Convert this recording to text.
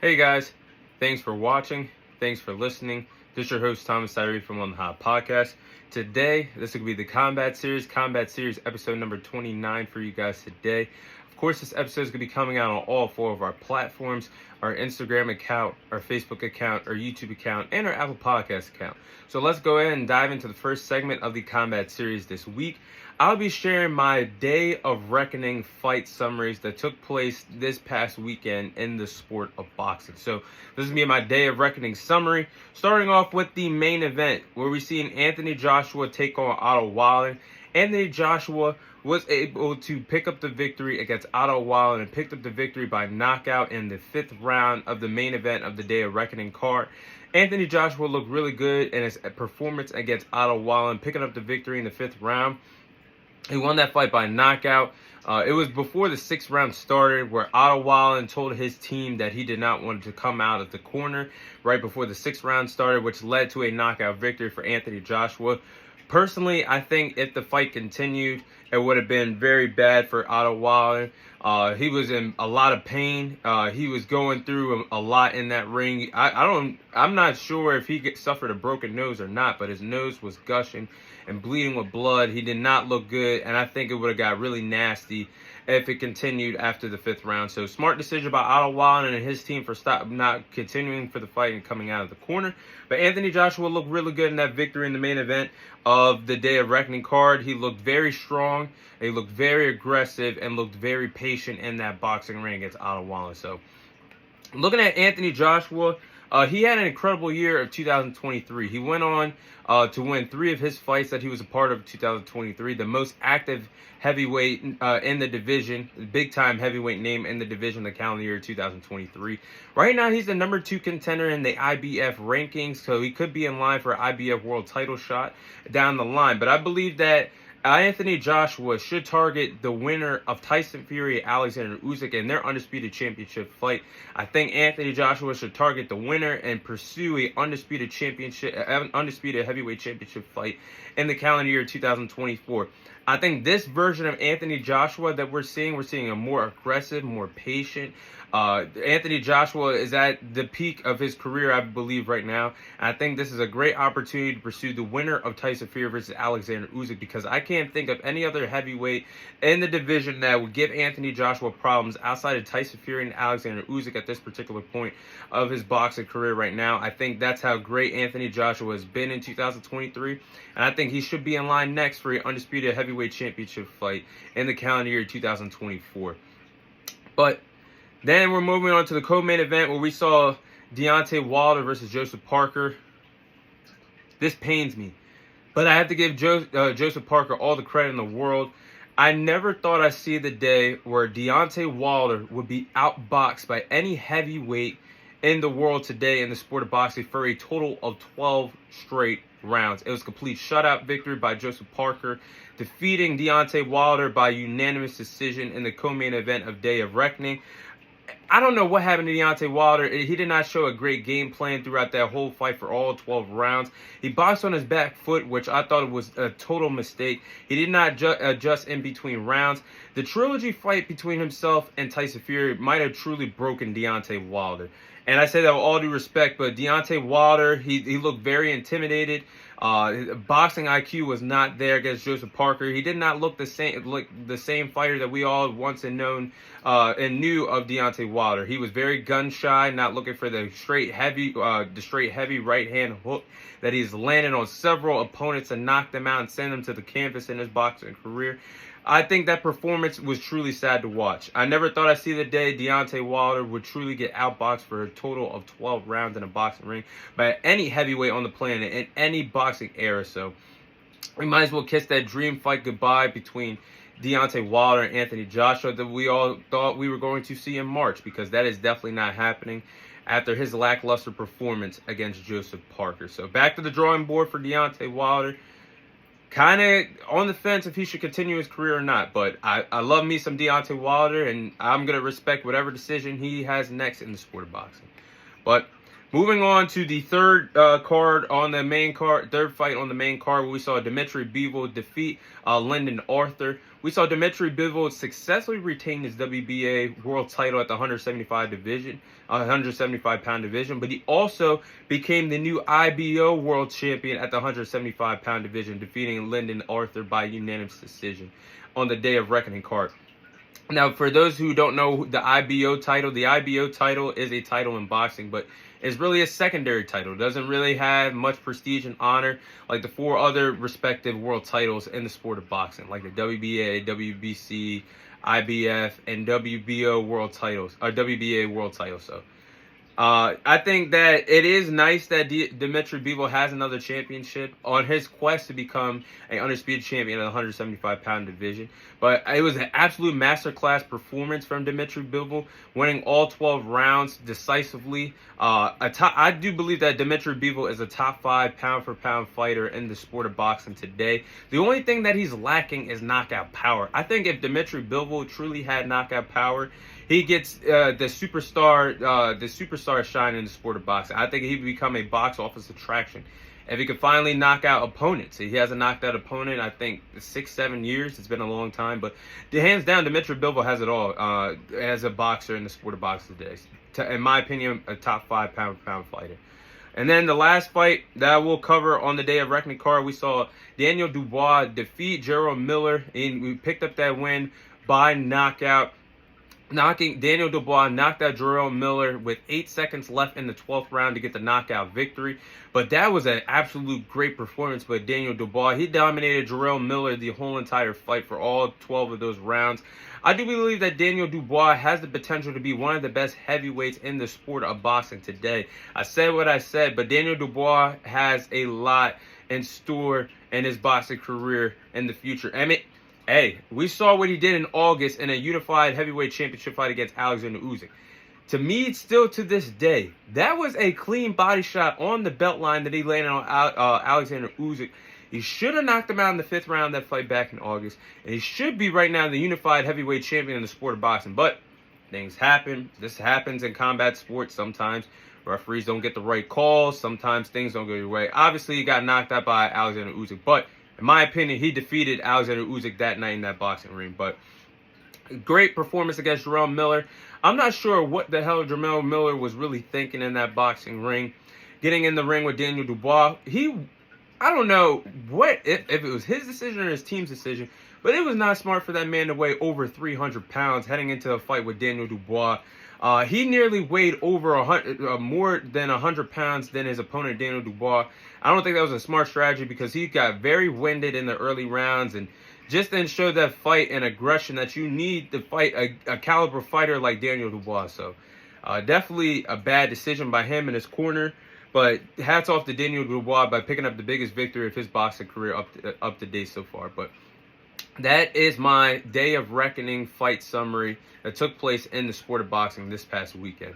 Hey guys, thanks for watching. Thanks for listening. This is your host Thomas Tyree from On the Hot Podcast. Today, this will be the Combat Series episode number 29 for you guys today. Of course, this episode is going to be coming out on all four of our platforms: our Instagram account, our Facebook account, our YouTube account, and our Apple Podcast account. So let's go ahead and dive into the first segment of the Combat Series this week. I'll be sharing my Day of Reckoning fight summaries that took place this past weekend in the sport of boxing. So this is going to be my Day of Reckoning summary, starting off with the main event where we see Anthony Joshua take on Otto Wilder. Anthony Joshua was able to pick up the victory against Otto Wilder and picked up the victory by knockout in the 5th round of the main event of the Day of Reckoning card. Anthony Joshua looked really good in his performance against Otto Wilder, picking up the victory in the 5th round. He won that fight by knockout. It was before the 6th round started, where Otto Wilder told his team that he did not want to come out of the corner right before the 6th round started, which led to a knockout victory for Anthony Joshua. Personally, I think if the fight continued, it would have been very bad for Otto Wilder. He was in a lot of pain. He was going through a lot in that ring. I'm not sure if he suffered a broken nose or not, but his nose was gushing and bleeding with blood. He did not look good, and I think it would have got really nasty if it continued after the 5th round. So smart decision by Otto Wilder and his team for not continuing for the fight and coming out of the corner. But Anthony Joshua looked really good in that victory in the main event of the Day of Reckoning card. He looked very strong, he looked very aggressive, and looked very patient in that boxing ring against Otto Wilder. So looking at Anthony Joshua, he had an incredible year of 2023. He went on to win 3 of his fights that he was a part of 2023. The most active heavyweight in the division, big-time heavyweight name in the division, the calendar year 2023. Right now, he's the number 2 contender in the IBF rankings, so he could be in line for an IBF world title shot down the line. But I believe that Anthony Joshua should target the winner of Tyson Fury, Alexander Usyk, in their undisputed championship fight. I think Anthony Joshua should target the winner and pursue a undisputed heavyweight championship fight in the calendar year 2024. I think this version of Anthony Joshua that we're seeing a more aggressive, more patient. Anthony Joshua is at the peak of his career, I believe, right now. And I think this is a great opportunity to pursue the winner of Tyson Fury versus Alexander Usyk, because I can't think of any other heavyweight in the division that would give Anthony Joshua problems outside of Tyson Fury and Alexander Usyk at this particular point of his boxing career right now. I think that's how great Anthony Joshua has been in 2023. And I think he should be in line next for an undisputed heavyweight championship fight in the calendar year 2024. But then we're moving on to the co-main event where we saw Deontay Wilder versus Joseph Parker. This pains me, but I have to give Joseph Parker all the credit in the world. I never thought I'd see the day where Deontay Wilder would be outboxed by any heavyweight in the world today in the sport of boxing for a total of 12 straight rounds. It was a complete shutout victory by Joseph Parker, defeating Deontay Wilder by unanimous decision in the co-main event of Day of Reckoning. I don't know what happened to Deontay Wilder. He did not show a great game plan throughout that whole fight for all 12 rounds. He boxed on his back foot, which I thought was a total mistake. He did not adjust in between rounds. The trilogy fight between himself and Tyson Fury might have truly broken Deontay Wilder. And I say that with all due respect, but Deontay Wilder, he looked very intimidated. Boxing IQ was not there against Joseph Parker. He did not look the same fighter that we all once and known and knew of Deontay Wilder. He was very gun shy, not looking for the straight heavy right hand hook that he's landed on several opponents and knocked them out and sent them to the canvas in his boxing career. I think that performance was truly sad to watch. I never thought I'd see the day Deontay Wilder would truly get outboxed for a total of 12 rounds in a boxing ring by any heavyweight on the planet in any boxing era. So we might as well kiss that dream fight goodbye between Deontay Wilder and Anthony Joshua that we all thought we were going to see in March, because that is definitely not happening after his lackluster performance against Joseph Parker. So back to the drawing board for Deontay Wilder. Kind of on the fence if he should continue his career or not. But I love me some Deontay Wilder, and I'm going to respect whatever decision he has next in the sport of boxing. But Moving on to the third card on the main card, third fight on the main card, we saw Dimitri Bivol defeat Lyndon Arthur. We saw Dimitri Bivol successfully retain his WBA world title at the 175-pound division, but he also became the new IBO world champion at the 175-pound division, defeating Lyndon Arthur by unanimous decision on the Day of Reckoning card. Now, for those who don't know the IBO title is a title in boxing, but it's really a secondary title. It doesn't really have much prestige and honor like the 4 other respective world titles in the sport of boxing, like the WBA, WBC, IBF, and WBO world titles, or WBA world titles. So I think that it is nice that Dimitri Bivol has another championship on his quest to become an undisputed champion in the 175-pound division. But it was an absolute masterclass performance from Dimitri Bivol, winning all 12 rounds decisively. I do believe that Dimitri Bivol is a top 5 pound-for-pound fighter in the sport of boxing today. The only thing that he's lacking is knockout power. I think if Dimitri Bivol truly had knockout power, he gets the superstar shine in the sport of boxing. I think he'd become a box office attraction if he could finally knock out opponents. He hasn't knocked out opponent, I think, 6-7 years. It's been a long time, but hands down, Dimitri Bivol has it all as a boxer in the sport of boxing today. In my opinion, a top 5 pound-for-pound fighter. And then the last fight that we'll cover on the Day of Reckoning card, we saw Daniel Dubois defeat Gerald Miller, and we picked up that win by knockout. Daniel Dubois knocked out Gerald Miller with 8 seconds left in the 12th round to get the knockout victory. But that was an absolute great performance by Daniel Dubois. He dominated Gerald Miller the whole entire fight for all 12 of those rounds. I do believe that Daniel Dubois has the potential to be one of the best heavyweights in the sport of boxing today. I said what I said, but Daniel Dubois has a lot in store in his boxing career in the future. I mean, hey, we saw what he did in August in a unified heavyweight championship fight against Alexander Usyk. To me, still to this day, that was a clean body shot on the belt line that he landed on Alexander Usyk. He should have knocked him out in the 5th round of that fight back in August. And he should be right now the unified heavyweight champion in the sport of boxing. But things happen. This happens in combat sports sometimes. Referees don't get the right calls. Sometimes things don't go your way. Obviously, he got knocked out by Alexander Usyk. But in my opinion, he defeated Alexander Usyk that night in that boxing ring. But great performance against Gerald Miller. I'm not sure what the hell Gerald Miller was really thinking in that boxing ring. Getting in the ring with Daniel Dubois. I don't know if it was his decision or his team's decision, but it was not smart for that man to weigh over 300 pounds heading into a fight with Daniel Dubois. He nearly weighed over more than 100 pounds than his opponent, Daniel Dubois. I don't think that was a smart strategy because he got very winded in the early rounds and just then showed that fight and aggression that you need to fight a caliber fighter like Daniel Dubois. So definitely a bad decision by him and his corner. But hats off to Daniel Dubois by picking up the biggest victory of his boxing career up to date so far. But that is my Day of Reckoning fight summary that took place in the sport of boxing this past weekend.